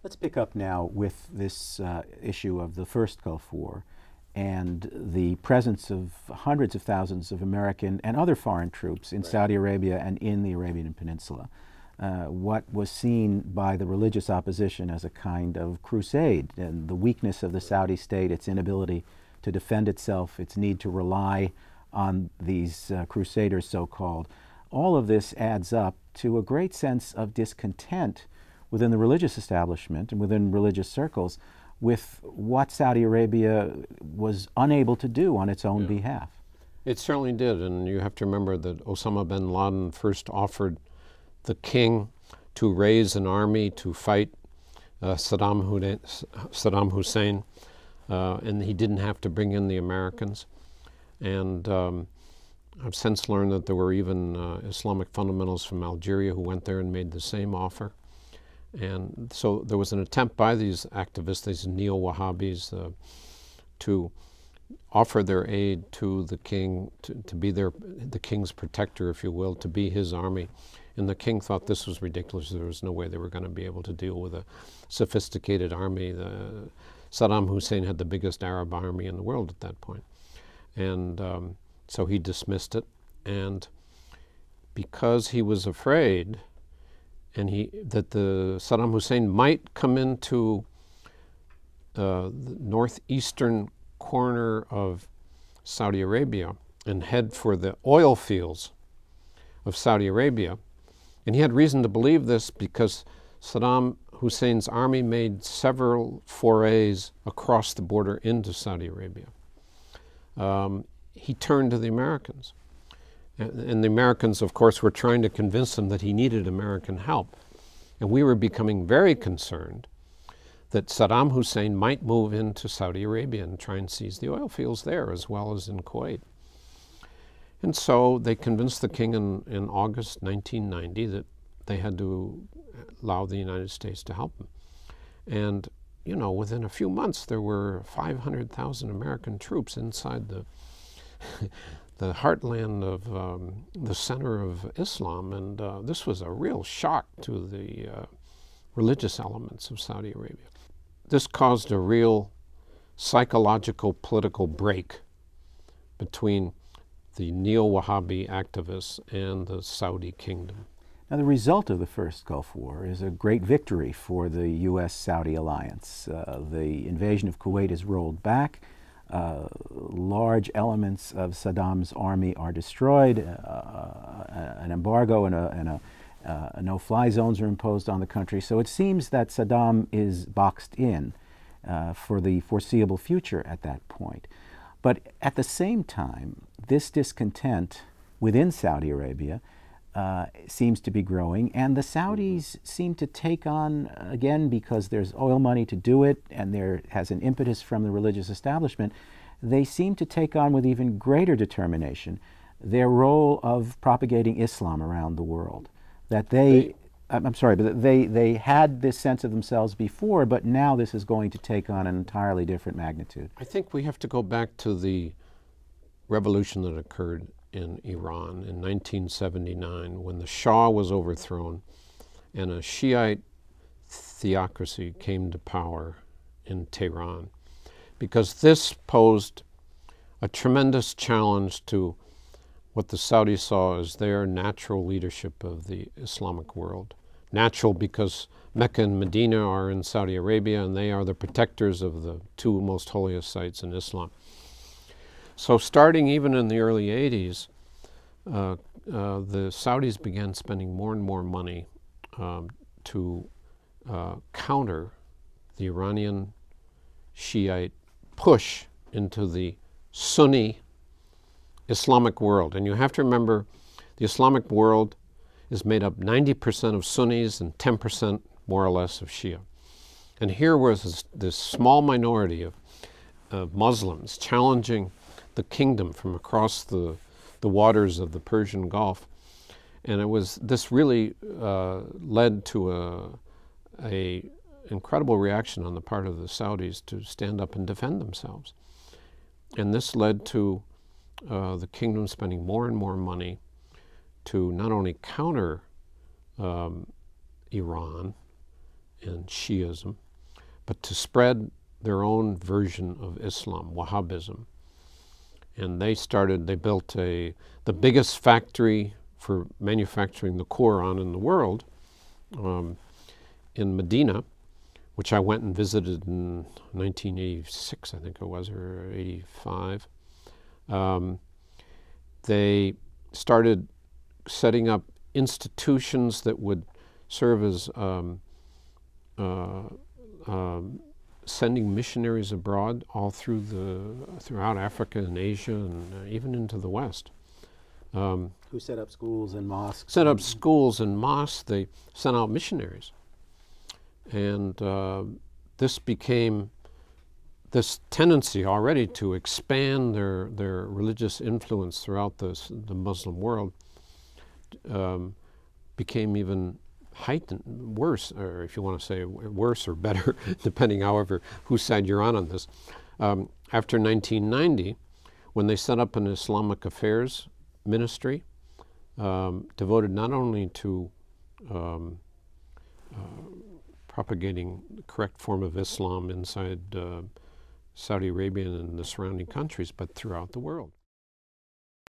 Let's pick up now with this issue of the first Gulf War and the presence of hundreds of thousands of American and other foreign troops in Saudi Arabia and in the Arabian Peninsula. What was seen by the religious opposition as a kind of crusade, and the weakness of the Saudi state, its inability to defend itself, its need to rely on these crusaders, so-called. All of this adds up to a great sense of discontent within the religious establishment and within religious circles with what Saudi Arabia was unable to do on its own behalf. It certainly did, and you have to remember that Osama bin Laden first offered the king to raise an army to fight Saddam Hussein, and he didn't have to bring in the Americans. And I've since learned that there were even Islamic fundamentalists from Algeria who went there and made the same offer. And so there was an attempt by these activists, these neo-Wahhabis, to offer their aid to the king, to be the king's protector, if you will, to be his army. And the king thought this was ridiculous. There was no way they were going to be able to deal with a sophisticated army. Saddam Hussein had the biggest Arab army in the world at that point. And so he dismissed it. And because he was afraid that the Saddam Hussein might come into the northeastern corner of Saudi Arabia and head for the oil fields of Saudi Arabia. And he had reason to believe this because Saddam Hussein's army made several forays across the border into Saudi Arabia. He turned to the Americans. And the Americans, of course, were trying to convince him that he needed American help. And we were becoming very concerned that Saddam Hussein might move into Saudi Arabia and try and seize the oil fields there as well as in Kuwait. And so they convinced the king in August 1990 that they had to allow the United States to help them. And, you know, within a few months there were 500,000 American troops inside the the heartland of the center of Islam, and this was a real shock to the religious elements of Saudi Arabia. This caused a real psychological political break between the neo-Wahhabi activists and the Saudi kingdom. Now, the result of the first Gulf War is a great victory for the U.S.-Saudi alliance. The invasion of Kuwait is rolled back. Large elements of Saddam's army are destroyed. An embargo and no-fly zones are imposed on the country. So it seems that Saddam is boxed in for the foreseeable future at that point. But at the same time, this discontent within Saudi Arabia seems to be growing, and the Saudis seem to take on, again, because there's oil money to do it and there has an impetus from the religious establishment, they seem to take on with even greater determination their role of propagating Islam around the world. That I'm sorry, but they had this sense of themselves before, but now this is going to take on an entirely different magnitude. I think we have to go back to the revolution that occurred in Iran in 1979 when the Shah was overthrown and a Shiite theocracy came to power in Tehran, because this posed a tremendous challenge to what the Saudis saw as their natural leadership of the Islamic world. Natural because Mecca and Medina are in Saudi Arabia and they are the protectors of the two most holiest sites in Islam. So starting even in the early 80s, the Saudis began spending more and more money to counter the Iranian Shiite push into the Sunni Islamic world. And you have to remember, the Islamic world is made up 90% of Sunnis and 10% more or less of Shia. And here was this small minority of Muslims challenging the kingdom from across the waters of the Persian Gulf. And this really led to a incredible reaction on the part of the Saudis to stand up and defend themselves. And this led to the kingdom spending more and more money to not only counter Iran and Shiism, but to spread their own version of Islam, Wahhabism. And they built the biggest factory for manufacturing the Quran in the world in Medina, which I went and visited in 1986, I think it was, or 85. They started setting up institutions that would serve as sending missionaries abroad all throughout Africa and Asia and even into the West. Who set up schools and mosques? Set up schools and mosques. They sent out missionaries. And this became this tendency already to expand their religious influence throughout the Muslim world became even heightened, worse, or if you want to say worse or better, depending however whose side you're on this. After 1990, when they set up an Islamic affairs ministry devoted not only to propagating the correct form of Islam inside Saudi Arabia and the surrounding countries, but throughout the world.